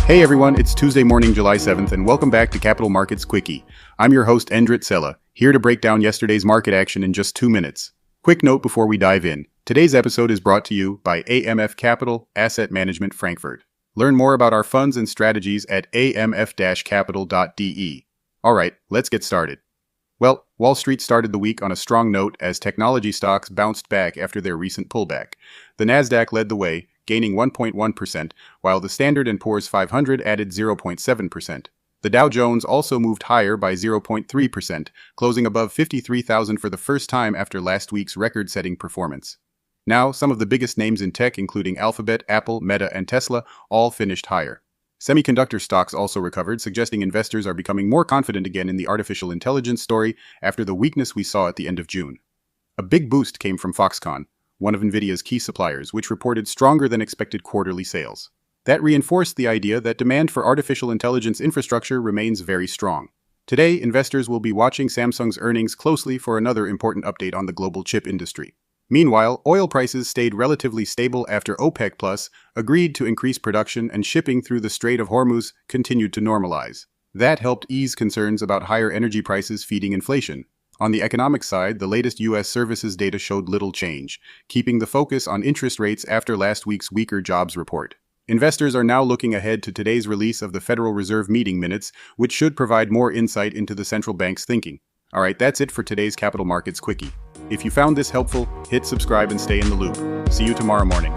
Hey everyone, it's Tuesday morning, July 7th, and welcome back to Capital Markets Quickie. I'm your host, Endrit Sella, here to break down yesterday's market action in just 2 minutes. Quick note before we dive in. Today's episode is brought to you by AMF Capital Asset Management Frankfurt. Learn more about our funds and strategies at amf-capital.de. Alright, let's get started. Well, Wall Street started the week on a strong note as technology stocks bounced back after their recent pullback. The Nasdaq led the way, gaining 1.1%, while the Standard & Poor's 500 added 0.7%. The Dow Jones also moved higher by 0.3%, closing above 53,000 for the first time after last week's record-setting performance. Now, some of the biggest names in tech, including Alphabet, Apple, Meta, and Tesla, all finished higher. Semiconductor stocks also recovered, suggesting investors are becoming more confident again in the artificial intelligence story after the weakness we saw at the end of June. A big boost came from Foxconn, one of NVIDIA's key suppliers, which reported stronger than expected quarterly sales. That reinforced the idea that demand for artificial intelligence infrastructure remains very strong. Today, investors will be watching Samsung's earnings closely for another important update on the global chip industry. Meanwhile, oil prices stayed relatively stable after OPEC Plus agreed to increase production and shipping through the Strait of Hormuz continued to normalize. That helped ease concerns about higher energy prices feeding inflation. On the economic side, the latest U.S. services data showed little change, keeping the focus on interest rates after last week's weaker jobs report. Investors are now looking ahead to today's release of the Federal Reserve meeting minutes, which should provide more insight into the central bank's thinking. Alright, that's it for today's Capital Markets Quickie. If you found this helpful, hit subscribe and stay in the loop. See you tomorrow morning.